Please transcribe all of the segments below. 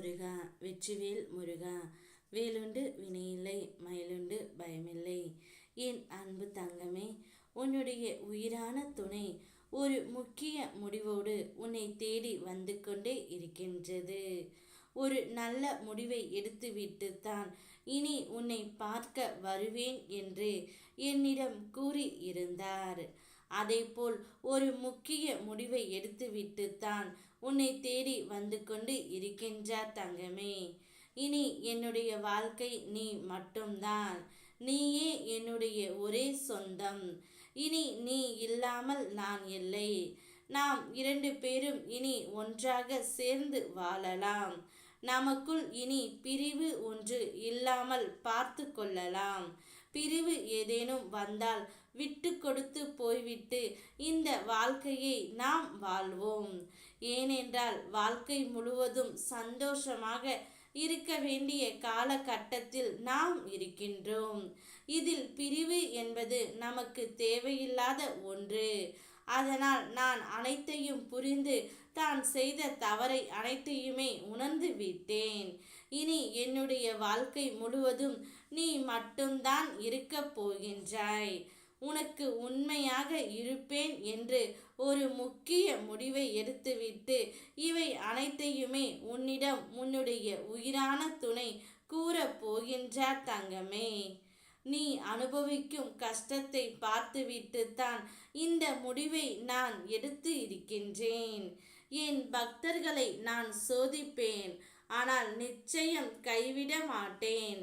முருகா வெற்றிவேல் முருகா. வேலுண்டு வினையில்லை, மயிலுண்டு பயமில்லை. என் அன்பு தங்கமே, உன்னுடைய உயிரான துணை ஒரு முக்கிய முடிவோடு உன்னை தேடி வந்து கொண்டே இருக்கின்றது. ஒரு நல்ல முடிவை எடுத்துவிட்டு தான் இனி உன்னை பார்க்க வருவேன் என்று என்னிடம் கூறி இருந்தார். அதேபோல் ஒரு முக்கிய முடிவை எடுத்துவிட்டு தான் உன்னை தேடி வந்து கொண்டு இருக்கின்றார் தங்கமே. இனி என்னுடைய வாழ்க்கை நீ மட்டும்தான். நீயே என்னுடைய ஒரே சொந்தம். இனி நீ இல்லாமல் நான் இல்லை. நாம் 2 பேரும் இனி ஒன்றாக சேர்ந்து வாழலாம். நமக்குள் இனி பிரிவு ஒன்று இல்லாமல் பார்த்து கொள்ளலாம். பிரிவு ஏதேனும் வந்தால் விட்டு கொடுத்து போய்விட்டு இந்த வாழ்க்கையை நாம் வாழ்வோம். ஏனென்றால் வாழ்க்கை முழுவதும் சந்தோஷமாக இருக்க வேண்டிய காலகட்டத்தில் நாம் இருக்கின்றோம். இதில் பிரிவு என்பது நமக்கு தேவையில்லாத ஒன்று. அதனால் நான் அனைத்தையும் புரிந்து தான் செய்த தவறை அனைத்தையுமே உணர்ந்து விட்டேன். இனி என்னுடைய வாழ்க்கை முழுவதும் நீ மட்டும்தான் இருக்கப் போகின்றாய். உனக்கு உண்மையாக இருப்பேன் என்று ஒரு முக்கிய முடிவை எடுத்துவிட்டு இவை அனைத்தையுமே உன்னிடம் உன்னுடைய உயிரான துணை கூறப் போகின்றார் தங்கமே. நீ அனுபவிக்கும் கஷ்டத்தை பார்த்துவிட்டு தான் இந்த முடிவை நான் எடுத்து இருக்கின்றேன். என் பக்தர்களை நான் சோதிப்பேன், ஆனால் நிச்சயம் கைவிட மாட்டேன்.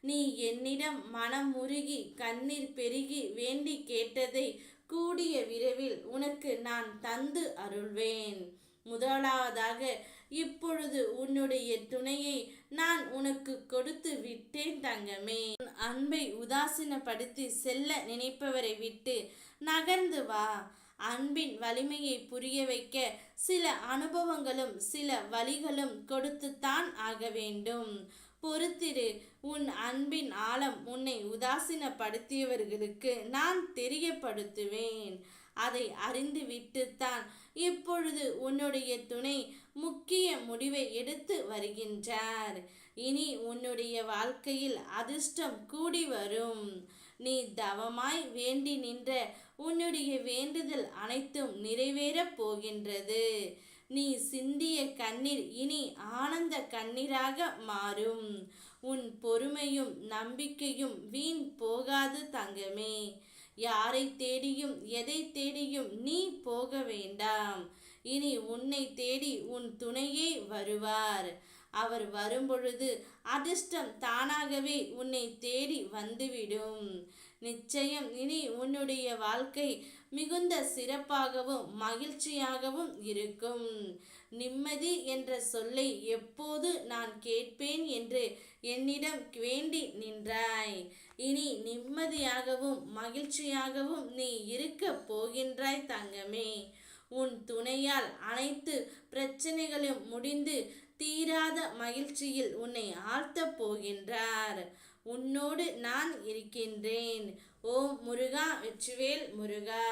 நீ என்னிடம் மனம் உருகி கண்ணீர் பெருகி வேண்டி கேட்டதை கூடிய விரைவில் உனக்கு நான் தந்து அருள்வேன். முதலாவதாக இப்பொழுது உன்னுடைய துணையை நான் உனக்கு கொடுத்து விட்டேன் தங்கமே. அன்பை உதாசீனப்படுத்தி செல்ல நினைப்பவரை விட்டு நகர்ந்து வா. அன்பின் வலிமையை புரிய வைக்க சில அனுபவங்களும் சில வழிகளும் கொடுத்துத்தான் ஆக வேண்டும். பொறுத்திரு. உன் அன்பின் ஆழம் உன்னை உதாசீனப்படுத்தியவர்களுக்கு நான் தெரியப்படுத்துவேன். அதை அறிந்து விட்டுத்தான் இப்பொழுது உன்னுடைய துணை முக்கிய முடிவை எடுத்து வருகின்றார். இனி உன்னுடைய வாழ்க்கையில் அதிர்ஷ்டம் கூடி வரும். நீ தவமாய் வேண்டி நின்ற உன்னுடைய வேண்டுதல் அனைத்தும் நிறைவேறப் போகின்றது. நீ சிந்திய கண்ணீர் இனி ஆனந்த கண்ணீராக மாறும். உன் பொறுமையும் நம்பிக்கையும் வீண் போகாது தங்கமே. யாரை தேடியும் எதை தேடியும் நீ போக வேண்டாம். இனி உன்னை தேடி உன் துணையே வருவார். அவர் வரும்பொழுது அதிர்ஷ்டம் தானாகவே உன்னை தேடி வந்துவிடும். நிச்சயம் இனி உன்னுடைய வாழ்க்கை மிகுந்த சிறப்பாகவும் மகிழ்ச்சியாகவும் இருக்கும். நிம்மதி என்ற சொல்லை எப்போது நான் கேட்பேன் என்று என்னிடம் வேண்டி நின்றாய். இனி நிம்மதியாகவும் மகிழ்ச்சியாகவும் நீ இருக்க போகின்றாய் தங்கமே. உன் துணையால் அனைத்து பிரச்சனைகளும் முடிந்து தீராத மகிழ்ச்சியில் உன்னை ஆழ்த்தப் போகின்றார். உன்னோடு நான் இருக்கின்றேன். ஓம் முருகா வெற்றிவேல் முருகா.